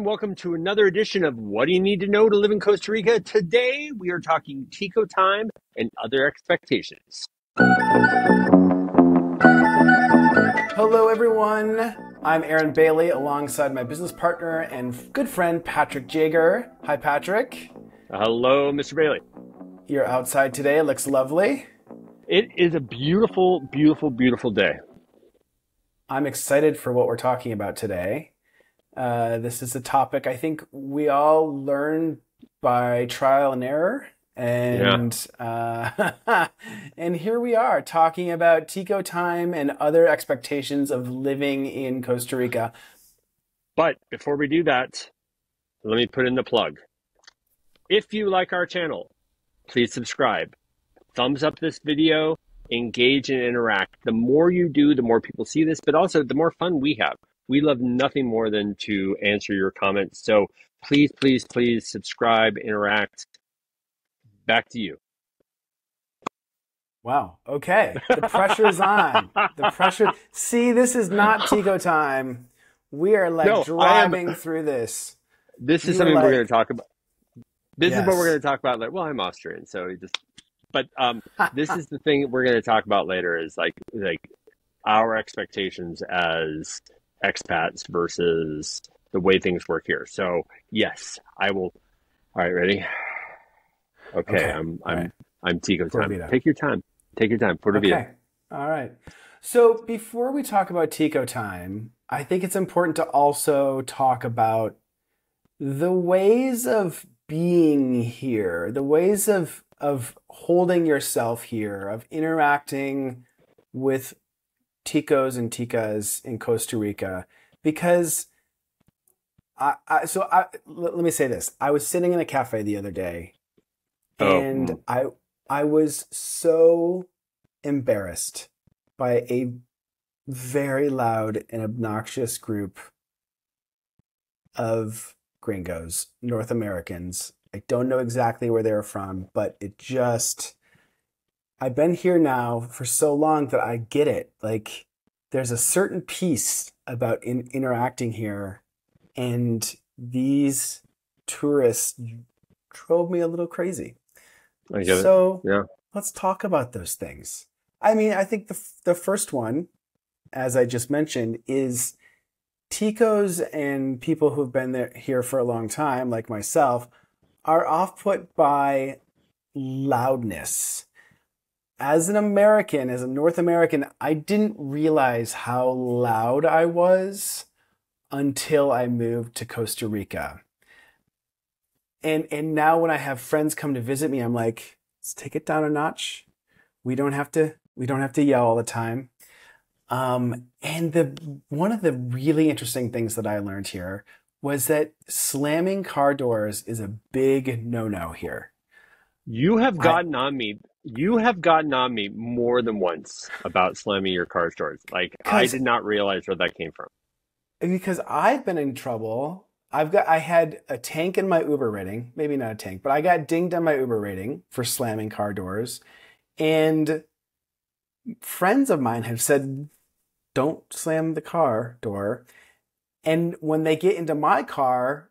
Welcome to another edition of What Do You Need to Know to Live in Costa Rica? Today we are talking Tico time and other expectations. Hello, everyone. I'm Aaron Bailey alongside my business partner and good friend Patrick Jager. Hi, Patrick. Hello, Mr. Bailey. You're outside today. It looks lovely. It is a beautiful, beautiful, beautiful day. I'm excited for what we're talking about today. This is a topic I think we all learn by trial and error. And and here we are talking about Tico time and other expectations of living in Costa Rica. But before we do that, let me put in the plug. If you like our channel, please subscribe. Thumbs up this video, engage and interact. The more you do, the more people see this, but also the more fun we have. We love nothing more than to answer your comments. So please, please, please subscribe, interact. Back to you. Wow. Okay. The pressure's on. The pressure. See, this is not Tico time. We are driving through this. This is something we're going to talk about. This is what we're going to talk about. Well, I'm Austrian, so but this is the thing we're going to talk about later is like our expectations as expats versus the way things work here. So yes, I will. All right, ready? Okay. I'm Tico time. Take your time. Take your time. Pura vida. Okay. All right. So before we talk about Tico time, I think it's important to also talk about the ways of being here, the ways of holding yourself here, of interacting with Ticos and Ticas in Costa Rica. Because let me say this. I was sitting in a cafe the other day and I was so embarrassed by a very loud and obnoxious group of gringos, North Americans. I don't know exactly where they're from, but I've been here now for so long that I get it. Like, there's a certain peace about interacting here, and these tourists drove me a little crazy. I get it. Yeah. Let's talk about those things. I mean, I think the first one, as I just mentioned, is Ticos and people who've been here for a long time, like myself, are off-put by loudness. As an American, as a North American, I didn't realize how loud I was until I moved to Costa Rica. And now when I have friends come to visit me, I'm like, let's take it down a notch. We don't have to yell all the time. And one of the really interesting things that I learned here was that slamming car doors is a big no-no here. You have gotten on me. You have gotten on me more than once about slamming your car doors. Like, I did not realize where that came from. Because I've been in trouble. I had a tank in my Uber rating, maybe not a tank, but I got dinged on my Uber rating for slamming car doors. And friends of mine have said, don't slam the car door. And when they get into my car,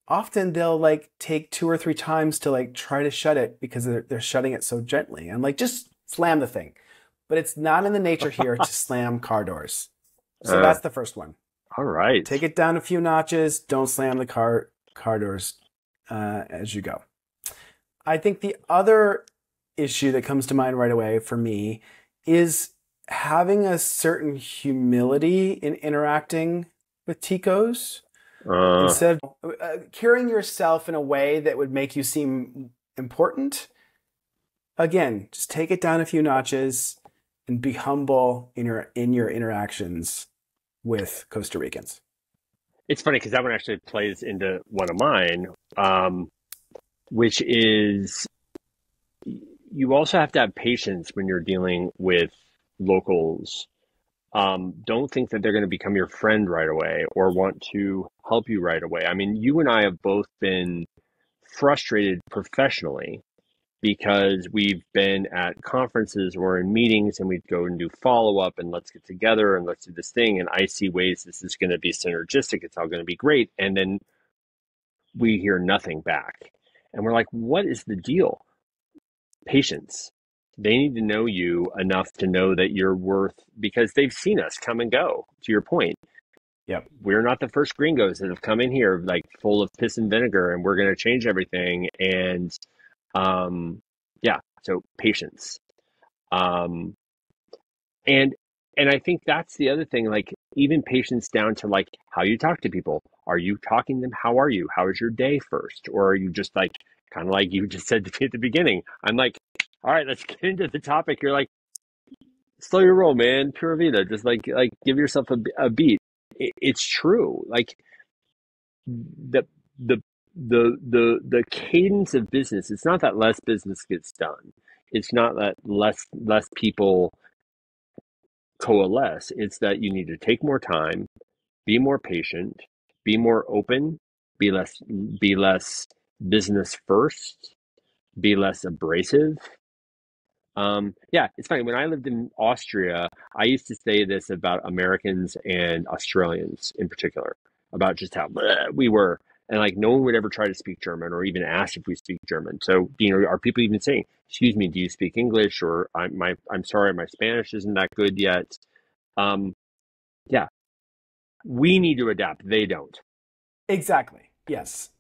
often they'll take 2 or 3 times to try to shut it because they're shutting it so gently. I'm like, just slam the thing. But it's not in the nature here to slam car doors. So that's the first one. All right. Take it down a few notches. Don't slam the car doors as you go. I think the other issue that comes to mind right away for me is having a certain humility in interacting with Ticos. Instead of carrying yourself in a way that would make you seem important. Again, just take it down a few notches and be humble in your interactions with Costa Ricans. It's funny because that one actually plays into one of mine, which is you also have to have patience when you're dealing with locals. Don't think that they're going to become your friend right away or want to help you right away. I mean, you and I have both been frustrated professionally because we've been at conferences or in meetings and we'd go and do follow-up and let's get together and let's do this thing. And I see ways this is going to be synergistic. It's all going to be great. And then we hear nothing back. And we're like, what is the deal? Patience. They need to know you enough to know that you're worth, because they've seen us come and go, to your point. Yep. We're not the first gringos that have come in here like full of piss and vinegar and we're going to change everything. And um, yeah, so patience. Um, and and I think that's the other thing, like even patience down to like how you talk to people. Are you talking to them? How are you? How is your day first? Or are you just like kind of like you just said to me at the beginning? I'm like, all right, let's get into the topic. You're like, slow your roll, man. Pura vida. Just like give yourself a beat. It's true. Like the the the cadence of business. It's not that less business gets done. It's not that less people coalesce. It's that you need to take more time, be more patient, be more open, be less business first, be less abrasive. Yeah, it's funny. When I lived in Austria, I used to say this about Americans and Australians in particular, about just how bleh we were. And like no one would ever try to speak German or even ask if we speak German. So, are people even saying, "Excuse me, do you speak English?" Or I'm sorry, my Spanish isn't that good yet." Um, yeah, we need to adapt. They don't. Exactly. Yes.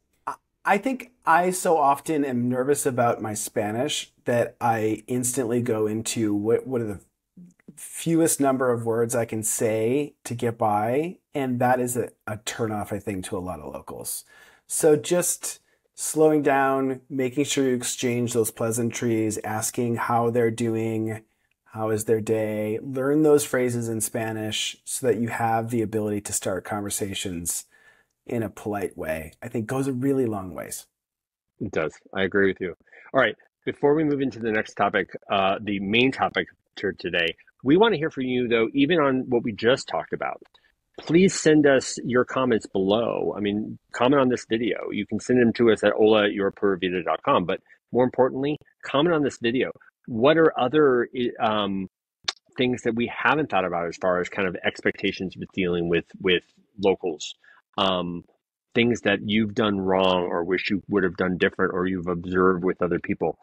I think I so often am nervous about my Spanish that I instantly go into what are the fewest number of words I can say to get by, and that is a turnoff, I think, to a lot of locals. So just slowing down, making sure you exchange those pleasantries, asking how they're doing, how is their day, learn those phrases in Spanish so that you have the ability to start conversations in a polite way, I think goes a really long ways. It does. I agree with you. All right. Before we move into the next topic, the main topic for today, we want to hear from you, though, even on what we just talked about. Please send us your comments below. I mean, comment on this video. You can send them to us at ola@yourpuravita.com. But more importantly, comment on this video. What are other things that we haven't thought about as far as kind of expectations with dealing with locals? Um, Things that you've done wrong or wish you would have done different or you've observed with other people.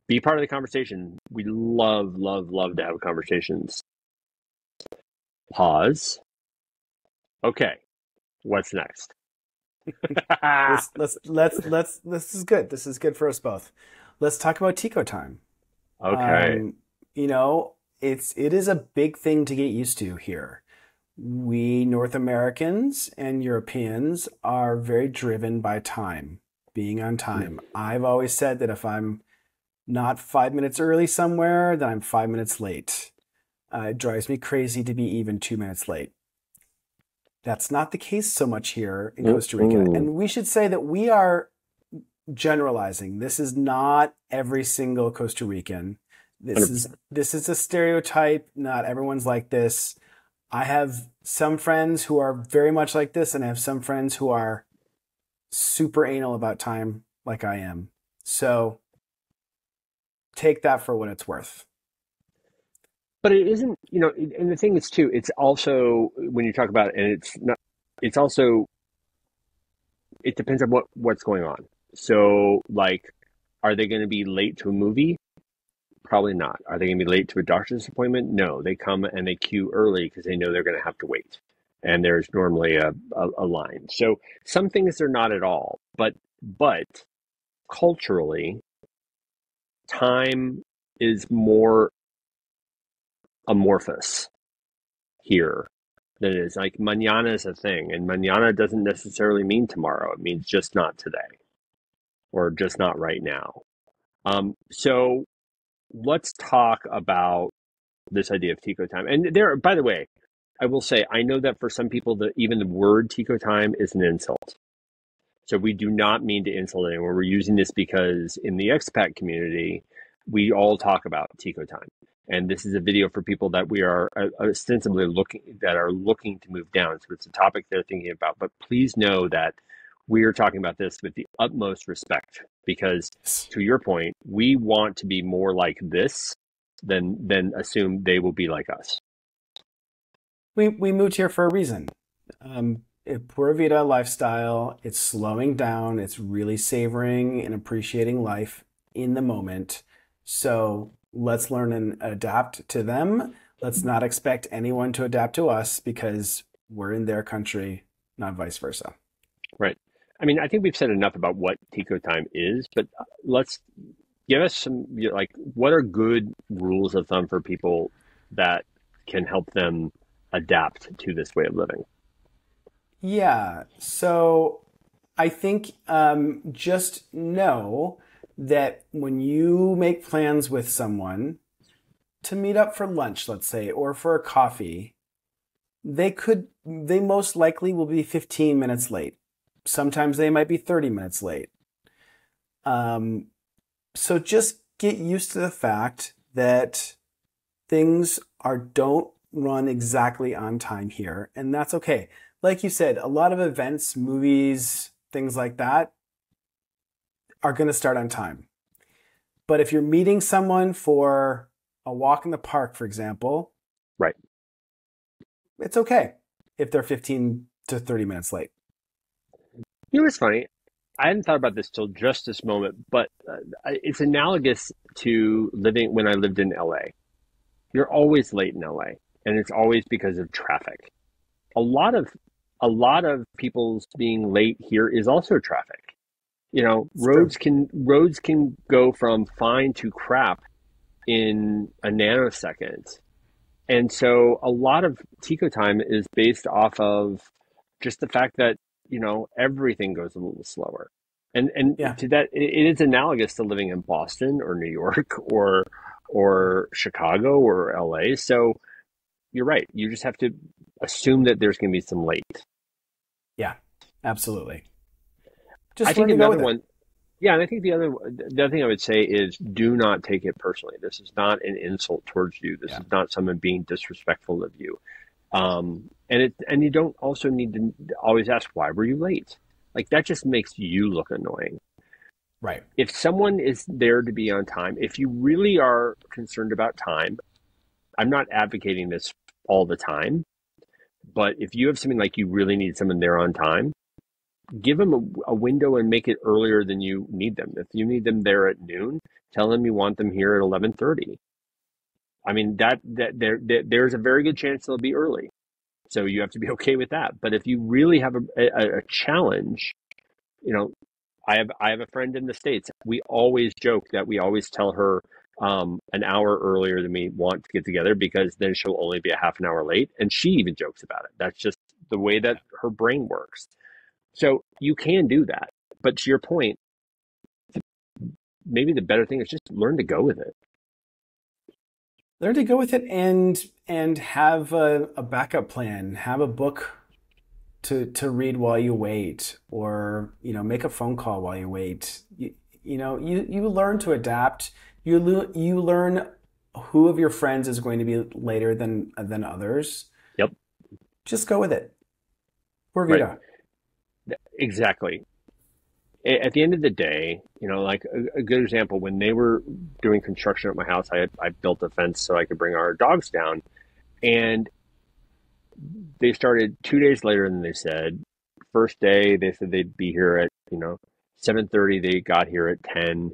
Be part of the conversation. We love, love, love to have conversations. Pause. Okay, what's next? Let's this is good. This is good for us both. Let's talk about Tico Time. Okay. Um, you know, it is a big thing to get used to here. We North Americans and Europeans are very driven by time, being on time. I've always said that if I'm not 5 minutes early somewhere, then I'm 5 minutes late. It drives me crazy to be even 2 minutes late. That's not the case so much here in Costa Rica. And we should say that we are generalizing. This is not every single Costa Rican. This is a stereotype. Not everyone's like this. I have some friends who are very much like this, and I have some friends who are super anal about time like I am. So take that for what it's worth. But it isn't, and the thing is too, it's also when you talk about it, and it's not, it's also, it depends on what's going on. So like, are they going to be late to a movie? Probably not. Are they going to be late to a doctor's appointment? No, they come and they queue early because they know they're going to have to wait. And there's normally a line. So some things are not at all, but culturally, time is more amorphous here than it is. Like mañana is a thing, and mañana doesn't necessarily mean tomorrow. It means just not today or just not right now. So let's talk about this idea of Tico time. And there, by the way, I will say, I know that for some people, that even the word Tico time is an insult. So we do not mean to insult anyone. We're using this because in the expat community, we all talk about Tico time. And this is a video for people that we are ostensibly looking to move down. So it's a topic they're thinking about. But please know that we are talking about this with the utmost respect, because to your point, we want to be more like this than assume they will be like us. We moved here for a reason. Pura Vida lifestyle. It's slowing down. It's really savoring and appreciating life in the moment. So let's learn and adapt to them. Let's not expect anyone to adapt to us because we're in their country, not vice versa. Right. I mean, I think we've said enough about what Tico time is, but let's give us some, like, what are good rules of thumb for people that can help them adapt to this way of living? Yeah. So I think just know that when you make plans with someone to meet up for lunch, let's say, or for a coffee, they most likely will be 15 minutes late. Sometimes they might be 30 minutes late. Um, so just get used to the fact that things don't run exactly on time here, and that's okay. Like you said, a lot of events, movies, things like that are going to start on time. But if you're meeting someone for a walk in the park, for example, Right. it's okay if they're 15 to 30 minutes late. You know what's funny? I hadn't thought about this till just this moment, but it's analogous to living when I lived in LA. You're always late in LA, and it's always because of traffic. A lot of people's being late here is also traffic. You know, It's true. roads can go from fine to crap in a nanosecond. And so a lot of Tico time is based off of just the fact that, everything goes a little slower. And Yeah. to that, it is analogous to living in Boston or New York or Chicago or LA. So you're right. You just have to assume that there's going to be some late. Yeah. Absolutely. I Just learn think to go another with it. one, yeah, and I think the other thing I would say is do not take it personally. This is not an insult towards you. This Yeah. is not someone being disrespectful of you. And you don't also need to always ask, why were you late? Like, that just makes you look annoying. Right. If someone is there to be on time, if you really are concerned about time, I'm not advocating this all the time, but if you have something like you really need someone there on time, give them a window and make it earlier than you need them. If you need them there at noon, tell them you want them here at 11:30. I mean, there's a very good chance they'll be early. So you have to be okay with that. But if you really have a challenge, you know, I have a friend in the States. We always joke that we always tell her an hour earlier than we want to get together because then she'll only be a half an hour late. And she even jokes about it. That's just the way that her brain works. So you can do that. But to your point, maybe the better thing is just learn to go with it. Learn to go with it and have a backup plan. Have a book to read while you wait, or make a phone call while you wait. You learn to adapt. You learn who of your friends is going to be later than others. Yep. Just go with it. Pura Right. vida. Exactly. At the end of the day, like a good example, when they were doing construction at my house, I built a fence so I could bring our dogs down. And they started 2 days later than they said. First day, they said they'd be here at, 7:30. They got here at 10.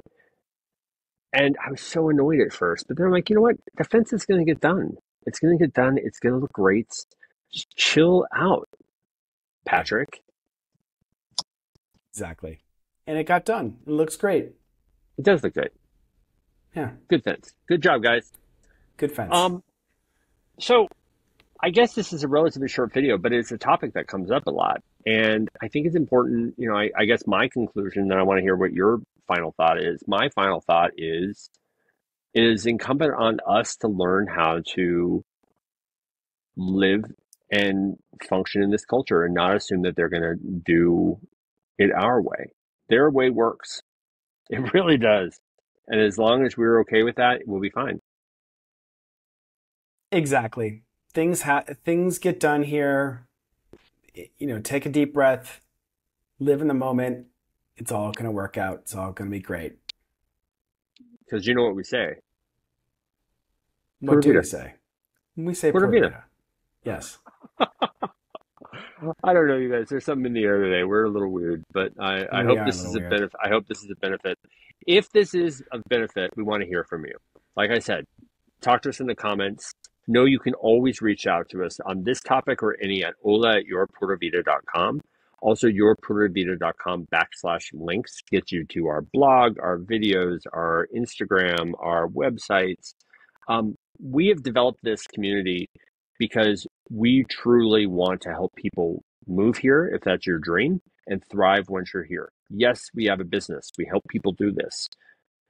And I was so annoyed at first, but then I'm like, you know what? The fence is going to get done. It's going to get done. It's going to look great. Just chill out, Yeah, Patrick. exactly. And it got done. It looks great. It does look good. Yeah, Good fence. Good job, guys. good fence. Um, so I guess this is a relatively short video, but it's a topic that comes up a lot. And I think it's important, I guess my conclusion, and I want to hear what your final thought is. My final thought is it is incumbent on us to learn how to live and function in this culture and not assume that they're going to do it our way. Their way works. It really does. And as long as we're okay with that, we'll be fine. Exactly. Things get done here. Take a deep breath, live in the moment. It's all going to work out. It's all going to be great. Because you know what we say. What Pura do we vida. say? We say Pura pura vida. vida. Yes. I don't know, you guys. There's something in the air today. We're a little weird, but I We hope are a this little is a weird. benefit. I hope this is a benefit. If this is a benefit, we want to hear from you. Like I said, talk to us in the comments. Know you can always reach out to us on this topic or any at ola@yourpuertovita.com. Also, yourpuertovita.com/links gets you to our blog, our videos, our Instagram, our websites. We have developed this community because we truly want to help people move here, if that's your dream, and thrive once you're here. Yes, we have a business. We help people do this,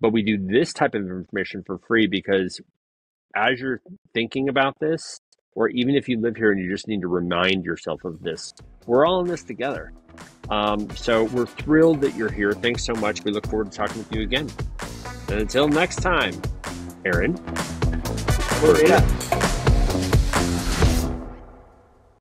but we do this type of information for free because as you're thinking about this, or even if you live here and you just need to remind yourself of this, we're all in this together. So we're thrilled that you're here. Thanks so much. We look forward to talking with you again. And until next time, Aaron, Pura vida.